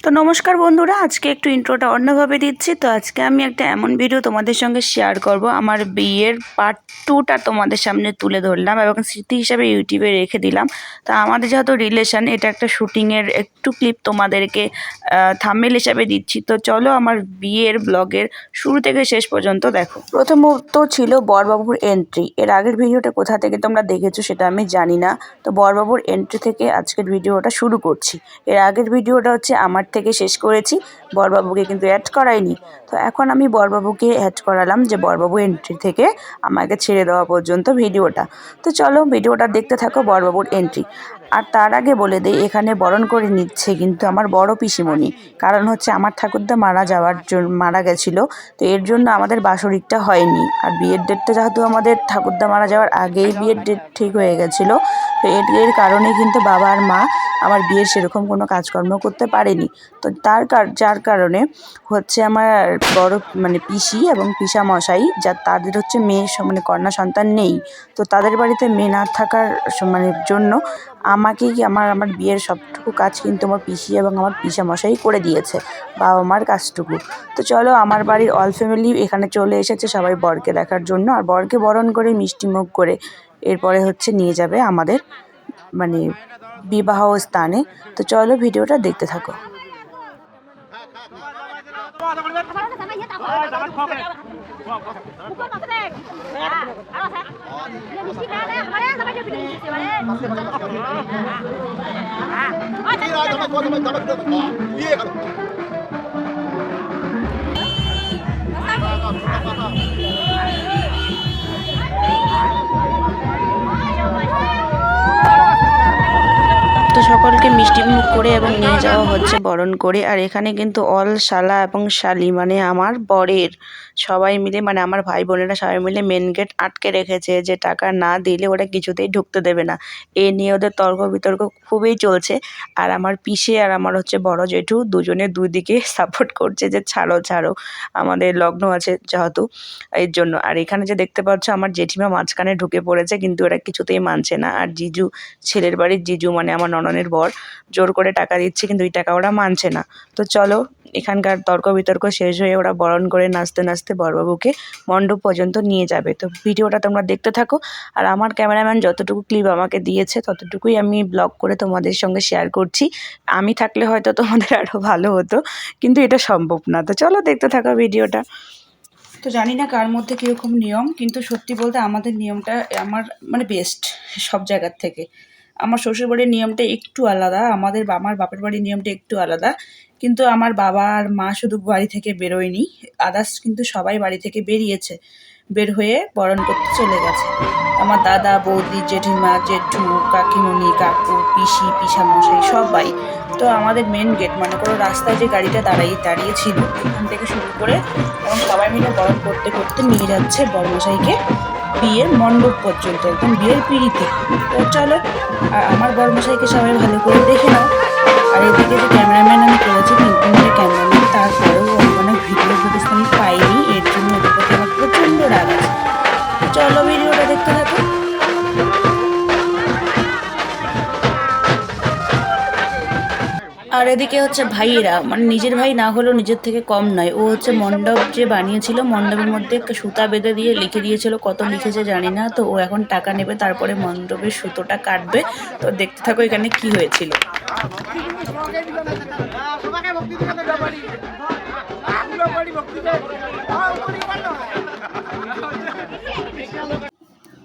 তো নমস্কার বন্ধুরা, আজকে একটু ইন্ট্রোটা অন্যভাবে দিচ্ছি। তো আজকে আমি একটা এমন ভিডিও তোমাদের সঙ্গে শেয়ার করব, আমার বিয়ের পার্ট 2টা তোমাদের সামনে তুলে ধরলাম এবং স্মৃতি হিসাবে ইউটিউবে রেখে দিলাম। তো আমাদের যেহেতু রিলেশন, এটা একটা শ্যুটিংয়ের একটু ক্লিপ তোমাদেরকে থাম্বনেল হিসাবে দিচ্ছি। তো চলো আমার বিয়ের ব্লগের শুরু থেকে শেষ পর্যন্ত দেখো। প্রথমত ছিল বরবাবুর এন্ট্রি। এর আগের ভিডিওটা কোথা থেকে তোমরা দেখেছো সেটা আমি জানি না। তো বরবাবুর এন্ট্রি থেকে আজকের ভিডিওটা শুরু করছি। এর আগের ভিডিওটা হচ্ছে আমার থেকে শেষ করেছি, বরবাবুকে কিন্তু অ্যাড করাইনি। তো এখন আমি বরবাবুকে অ্যাড করালাম, যে বরবাবু এন্ট্রি থেকে আমাকে ছেড়ে দেওয়া পর্যন্ত ভিডিওটা। তো চলো ভিডিওটা দেখতে থাকো, বরবাবুর এন্ট্রি। আর তার আগে বলে দিই, এখানে বরণ করে নিচ্ছে কিন্তু আমার বড় পিসিমণি। কারণ হচ্ছে আমার ঠাকুরদা মারা গেছিলো, তো এর জন্য আমাদের বাৎসরিকটা হয়নি। আর বিয়ের ডেটটা যেহেতু আমাদের ঠাকুরদা মারা যাওয়ার আগেই বিয়ের ডেট ঠিক হয়ে গেছিলো, তো এর কারণে কিন্তু বাবা আর মা আমার বিয়ের সেরকম কোনো কাজকর্ম করতে পারেনি। তো যার কারণে হচ্ছে আমার বড় পিসি এবং পিসামশাই, তাদের হচ্ছে মেয়ে কন্যা সন্তান নেই। তো তাদের বাড়িতে মেয়ে না থাকার জন্য আমাকেই আমার বিয়ের সবটুকু কাজ কিন্তু আমার পিসি এবং আমার পিসামশাই করে দিয়েছে, বাবা মার কাজটুকু। তো চলো, আমার বাড়ির অল ফ্যামিলি এখানে চলে এসেছে সবাই বরকে দেখার জন্য। আর বরকে বরণ করে মিষ্টিমুখ করে এরপরে হচ্ছে নিয়ে যাবে আমাদের বিবাহ স্থানে। তো চলো ভিডিওটা দেখতে থাকো। তো সকলকে মিষ্টিমুখ করে এবং নিয়ে যাওয়া হচ্ছে বরণ করে। আর এখানে কিন্তু অল শালা এবং শালি আমার বরের সবাই মিলে আমার ভাই বোনেরা সবাই মিলে মেন গেট আটকে রেখেছে, যে টাকা না দিলে ওরা কিছুতেই ঢুকতে দেবে না। এ নিয়ে ওদের তর্ক বিতর্ক খুবই চলছে। আর আমার পিসে আর আমার হচ্ছে বড় জেঠু দুজনে দুই দিকে সাপোর্ট করছে, যে ছাড়ো ছাড়ো, আমাদের লগ্ন আছে যেহেতু, এর জন্য। আর এখানে যে দেখতে পাচ্ছ আমার জেঠিমা মাঝখানে ঢুকে পড়েছে, কিন্তু ওরা কিছুতেই মানছে না। আর জিজু, ছেলের বাড়ির জিজু আমার নননের বর, জোর করে টাকা দিচ্ছে, কিন্তু ওই টাকা ওরা মানছে না। তো চলো, এখানকার তর্ক বিতর্ক শেষ হয়ে ওরা বরণ করে নাচতে নাচতে বরবাবুকে মণ্ডপ পর্যন্ত নিয়ে যাবে। তো ভিডিওটা তোমরা দেখতে থাকো। আর আমার ক্যামেরাম্যান যতটুকু ক্লিপ আমাকে দিয়েছে ততটুকুই আমি ব্লগ করে তোমাদের সঙ্গে শেয়ার করছি। আমি থাকলে হয়তো তোমাদের আরও ভালো হতো, কিন্তু এটা সম্ভব না। তো চলো দেখতে থাকো ভিডিওটা। তো জানি না কার মধ্যে কীরকম নিয়ম, কিন্তু সত্যি বলতে আমাদের নিয়মটা আমার বেস্ট সব জায়গার থেকে। আমার শ্বশুরবাড়ির নিয়মটা একটু আলাদা, আমার বাপের বাড়ির নিয়মটা একটু আলাদা। কিন্তু আমার বাবা আর মা শুধু বাড়ি থেকে বেরোয়নি, আদার্স কিন্তু সবাই বাড়ি থেকে বেরিয়েছে, বের হয়ে বরণ করতে চলে গেছে। আমার দাদা, বৌদি, জেঠিমা, জেঠু, কাকিমণি, কাকু, পিসি, পিসামশাই সবাই। তো আমাদের মেন গেট করো রাস্তায় যে গাড়িটা দাঁড়িয়েছিল, ওখান থেকে শুরু করে এবং সবাই মিলে বরণ করতে করতে নিয়ে যাচ্ছে বরমশাইকে বিয়ের মণ্ডপ পর্যন্ত, একদম বিয়ের পিঁড়িতে। তো চলো, আর আমার বরমশাইকে সবাই ভালো করে দেখে নাও। আর এদিকে যে ক্যামেরাম্যান আমি করেছি 3 ক্যামেরাম্যান, তারপরেও ভিডিও ফুটেজ আমি পাইনি, এর জন্য ওদের প্রতি আমার প্রচণ্ড রাগ আছে। চলো ভিডিওটা দেখতে থাকো। আর এদিকে হচ্ছে ভাইয়েরা, নিজের ভাই না হলেও নিজের থেকে কম নয়। ও হচ্ছে মণ্ডপ যে বানিয়েছিল, মণ্ডপের মধ্যে সুতা বেঁধে দিয়ে লিখে দিয়েছিল, কত লিখেছে জানি না। তো ও এখন টাকা নেবে, তারপরে মণ্ডপের সুতোটা কাটবে। তো দেখতে থাকো এখানে কি হয়েছিল।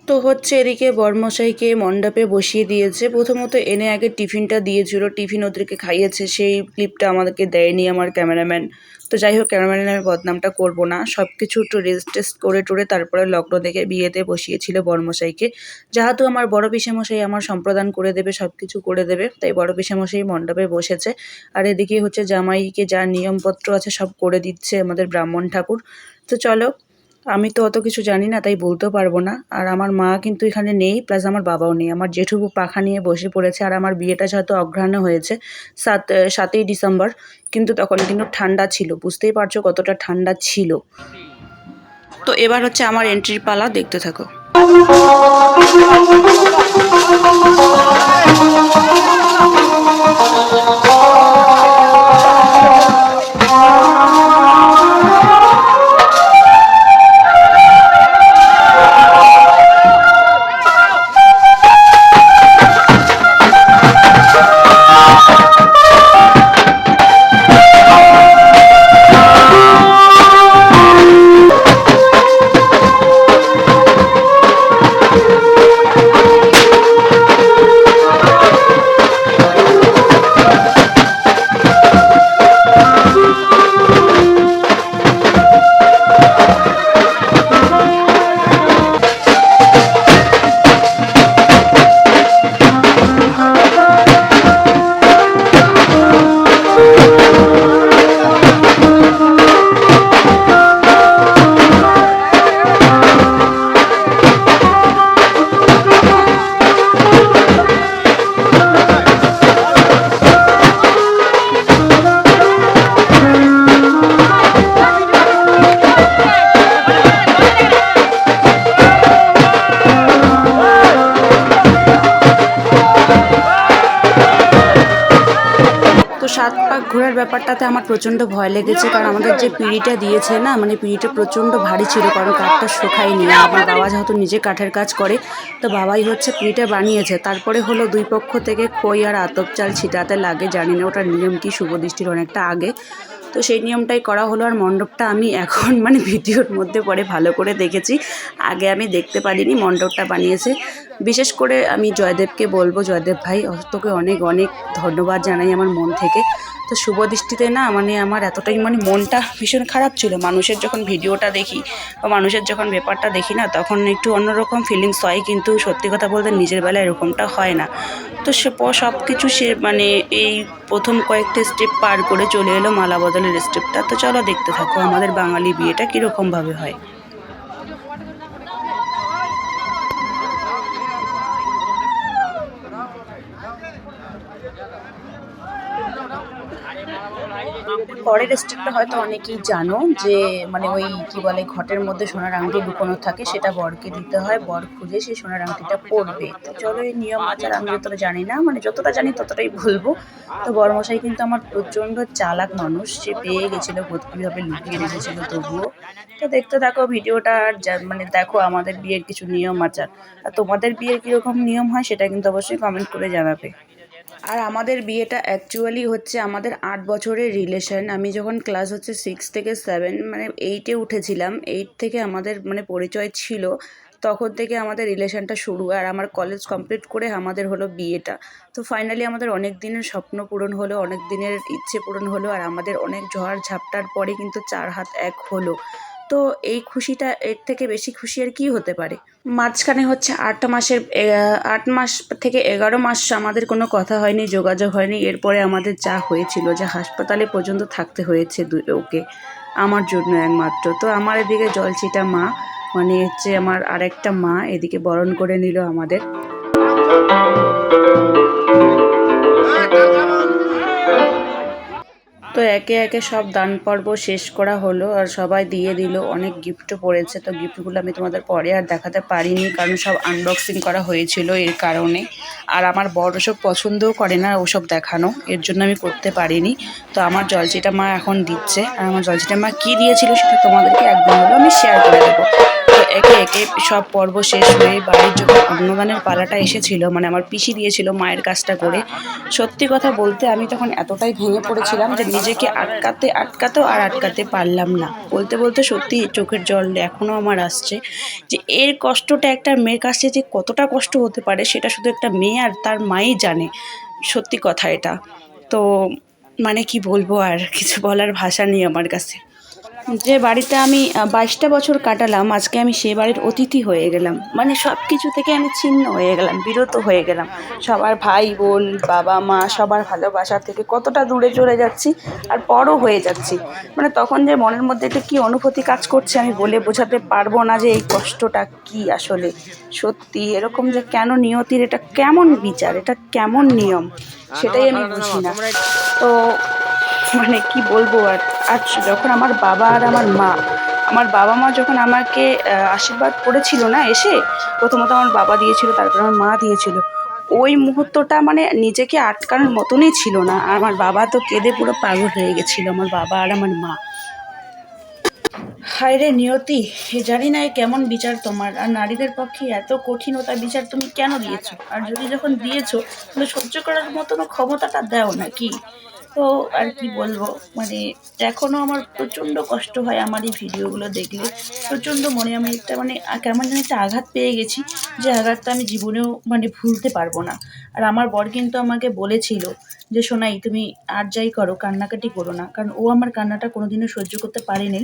তো হচ্ছে এদিকে বরমশাইকে মণ্ডপে বসিয়ে দিয়েছে। প্রথমত এনে আগে টিফিনটা দিয়েছিল, টিফিন ওদেরকে খাইয়েছে, সেই ক্লিপটা আমাদেরকে দেয়নি আমার ক্যামেরাম্যান। তো যাই হোক, ক্যামেরাম্যানের আমি বদনামটা করবো না। সব কিছু একটু রেস্ট টেস্ট করে টোরে তারপরে লগ্ন দেখে বিয়েতে বসিয়েছিল বরমশাইকে। যেহেতু আমার বড় পিসেমশাই আমার সম্প্রদান করে দেবে, সব কিছু করে দেবে, তাই বড় পিসেমশাই মণ্ডপে বসেছে। আর এদিকে হচ্ছে জামাইকে যা নিয়মপত্র আছে সব করে দিচ্ছে আমাদের ব্রাহ্মণ ঠাকুর। তো চলো, আমি তো অত কিছু জানি না, তাই বলতেও পারবো না। আর আমার মা কিন্তু এখানে নেই, প্লাস আমার বাবাও নেই। আমার জেঠু পাখা নিয়ে বসে পড়েছে। আর আমার বিয়েটা যেহেতু অগ্রহায়ণে হয়েছে 7ই ডিসেম্বর, কিন্তু তখন কিন্তু ঠান্ডা ছিল, বুঝতেই পারছো কতটা ঠান্ডা ছিল। তো এবার হচ্ছে আমার এন্ট্রির পালা, দেখতে থাকো। পাক ঘোরার ব্যাপারটাতে আমার প্রচণ্ড ভয় লেগেছে, কারণ আমাদের যে পিঁড়িটা দিয়েছে না, মানে পিঁড়িটা প্রচণ্ড ভারী ছিল, কারণ কাঠটা শুকায়নি। আমার বাবা যেহেতু নিজে কাঠের কাজ করে, তো বাবাই হচ্ছে পিঁড়িটা বানিয়েছে। তারপরে হলো দুই পক্ষ থেকে খই আর আতপ চাল ছিটাতে লাগে, জানি না ওটার নিয়ম কি, শুভ দৃষ্টির অনেকটা আগে। তো সেই নিয়মটাই করা হলো। আর মণ্ডপটা আমি এখন মানে ভিডিওর মধ্যে পরে ভালো করে দেখেছি, আগে আমি দেখতে পারিনি মণ্ডপটা বানিয়েছে। বিশেষ করে আমি জয়দেবকে বলবো, জয়দেব ভাই তোকে অনেক অনেক ধন্যবাদ জানাই আমার মন থেকে। তো শুভ দৃষ্টিতে না মানে আমার এতটাই মানে মনটা ভীষণ খারাপ ছিল, মানুষের যখন ভিডিওটা দেখি বা মানুষের যখন ব্যাপারটা দেখি না, তখন একটু অন্যরকম ফিলিংস হয়, কিন্তু সত্যি কথা বলতে নিজের বেলায় এরকমটা হয় না। তো সে সব কিছু সে মানে এই প্রথম কয়েকটা স্টেপ পার করে চলে এলো মালা বদলের স্টেপটা। তো চলো দেখতে থাকো আমাদের বাঙালি বিয়েটা কীরকমভাবে হয়। পরের স্টেপটা হয়তো অনেকেই জানো, যে মানে ওই কি বলে ঘটের মধ্যে সোনার আংটি লুকোনো থাকে, সেটা বরকে দিতে হয়, বর খুঁজে সেই সোনার আংটিটা পরবে। তো চলো এই নিয়ম আচার আমি যতটা জানি না, মানে যতটা জানি ততটাই বলবো। তো বরমশাই কিন্তু আমার প্রচণ্ড চালাক মানুষ, সে পেয়ে গেছিলো কীভাবে লুকিয়ে রেখেছিল তবুও। তো দেখতে থাকো ভিডিওটা, আর মানে দেখো আমাদের বিয়ের কিছু নিয়ম আচার। আর তোমাদের বিয়ের কীরকম নিয়ম হয় সেটা কিন্তু অবশ্যই কমেন্ট করে জানাবে। আর আমাদের বিয়েটা অ্যাকচুয়ালি হচ্ছে আমাদের ৮ বছরের রিলেশন। আমি যখন ক্লাস হচ্ছে 6 থেকে 7 মানে 8-এ উঠেছিলাম, 8 থেকে আমাদের মানে পরিচয় ছিল, তখন থেকে আমাদের রিলেশনটা শুরু। আর আমার কলেজ কমপ্লিট করে আমাদের হলো বিয়েটা। তো ফাইনালি আমাদের অনেক দিনের স্বপ্ন পূরণ হলো, অনেক দিনের ইচ্ছে পূরণ হলো, আর আমাদের অনেক ঝড় ঝাপটার পরে কিন্তু 4 হাত এক হলো। তো এই খুশিটা, এর থেকে বেশি খুশি আর কী হতে পারে। মাঝখানে হচ্ছে 8 মাস থেকে 11 মাস আমাদের কোনো কথা হয়নি, যোগাযোগ হয়নি। এরপরে আমাদের যা হয়েছিল, যে হাসপাতালে পর্যন্ত থাকতে হয়েছে ওকে আমার জন্য একমাত্র। তো আমার এদিকে জলছিটা মা, মানে হচ্ছে আমার আরেকটা মা এদিকে বরণ করে নিল আমাদের। তো একে একে সব দান পর্ব শেষ করা হলো, আর সবাই দিয়ে দিল, অনেক গিফটও পড়েছে। তো গিফটগুলো আমি তোমাদের পরে আর দেখাতে পারিনি, কারণ সব আনবক্সিং করা হয়েছিল এর কারণে। আর আমার বড় ওসব পছন্দও করে না ওসব দেখানো, এর জন্য আমি করতে পারিনি। তো আমার জলচিটা মা এখন দিচ্ছে, আর আমার জলচিটা মা কী দিয়েছিল সেটা তোমাদেরকে একদিন হলো আমি শেয়ার করে দেবো। তো একে একে সব পর্ব শেষ হয়ে বাড়ির যখন অন্নদানের পালাটা এসেছিল, মানে আমার পিসি দিয়েছিল মায়ের কাজটা করে, সত্যি কথা বলতে আমি তখন এতটাই ভেঙে পড়েছিলাম যে নিজেকে আটকাতেও আর আটকাতে পারলাম না। বলতে বলতে সত্যি চোখের জল এখনও আমার আসছে, যে এর কষ্টটা একটা মেয়ের কাছে যে কতটা কষ্ট হতে পারে সেটা শুধু একটা মেয়ে আর তার মাই জানে। সত্যি কথা এটা। তো মানে কি বলবো, আর কিছু বলার ভাষা নেই আমার কাছে। যে বাড়িতে আমি 22টা বছর কাটালাম, আজকে আমি সে বাড়ির অতিথি হয়ে গেলাম। মানে সব কিছু থেকে আমি ছিন্ন হয়ে গেলাম, বিরত হয়ে গেলাম। সবার ভাই বোন বাবা মা সবার ভালোবাসা থেকে কতটা দূরে চলে যাচ্ছি, আর বড় হয়ে যাচ্ছি। মানে তখন যে মনের মধ্যে একটা কী অনুভূতি কাজ করছে আমি বলে বোঝাতে পারবো না, যে এই কষ্টটা কী আসলে। সত্যি এরকম যে কেন নিয়তির, এটা কেমন বিচার, এটা কেমন নিয়ম, সেটাই আমি বুঝি না। তো মানে কি বলবো আর। আর যখন আমার বাবা আর আমার বাবা মা যখন আমাকে আশীর্বাদ করেছিল না এসে, প্রথমত আমার বাবা দিয়েছিল, তারপর আমার মা দিয়েছিল, ওই মুহূর্তটা মানে নিজেকে আটকানোর মতনই ছিল না। আর আমার বাবা তো কেঁদে পুরো পাগল হয়ে গেছিলো, আমার বাবা আর আমার মা। হায় রে নিয়তি, জানি না এ কেমন বিচার তোমার, আর নারীদের পক্ষে এত কঠিনতা বিচার তুমি কেন দিয়েছো? আর যদি যখন দিয়েছো তাহলে সহ্য করার মতনও ক্ষমতাটা দাও নাকি? তো আর কি বলবো, মানে এখনও আমার প্রচণ্ড কষ্ট হয় আমার এই ভিডিওগুলো দেখলে। প্রচণ্ড মনে আমি একটা মানে কেমন যেন একটা আঘাত পেয়ে গেছি, যে আঘাতটা আমি জীবনেও মানে ভুলতে পারবো না। আর আমার বর কিন্তু আমাকে বলেছিল যে সোনাই তুমি আর যাই করো কান্নাকাটি করো না, কারণ ও আমার কান্নাটা কোনোদিনও সহ্য করতে পারেনি,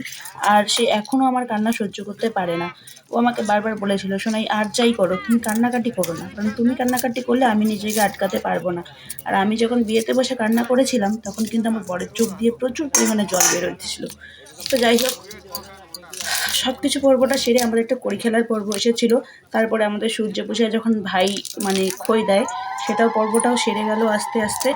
আর সে এখনও আমার কান্না সহ্য করতে পারে না। ও আমাকে বারবার বলেছিল সোনাই আর যাই করো তুমি কান্নাকাটি করো না, কারণ তুমি কান্নাকাটি করলে আমি নিজেকে আটকাতে পারবো না। আর আমি যখন বিয়েতে বসে কান্না করেছিলাম তখন কিন্তু আমার বরের চোখ দিয়ে প্রচুর পরিমাণে জল বেরোচ্ছিল। তো যাই হোক, সব কিছু পর্বটা সেরে আমাদের একটা কড়ি খেলার পর্ব এসেছিলো। তারপরে আমাদের সূর্য পূজায় যখন ভাই মানে খই দেয়, সেটাও পর্বটাও সেরে গেল আস্তে আস্তে।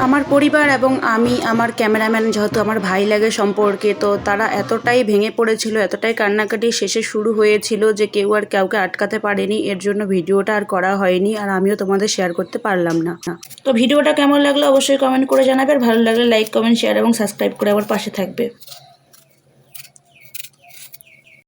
আমার পরিবার এবং আমি, আমার ক্যামেরাম্যান যেহেতু আমার ভাই লাগে সম্পর্কে, তো তারা এতটাই ভেঙে পড়েছিল, এতটাই কান্নাকাটি শেষে শুরু হয়েছিল যে কেউ আর কাউকে আটকাতে পারেনি। এর জন্য ভিডিওটা আর করা হয়নি, আর আমিও তোমাদের শেয়ার করতে পারলাম না। তো ভিডিওটা কেমন লাগলো অবশ্যই কমেন্ট করে জানাবে, আর ভালো লাগলে লাইক, কমেন্ট, শেয়ার এবং সাবস্ক্রাইব করে আমার পাশে থাকবে।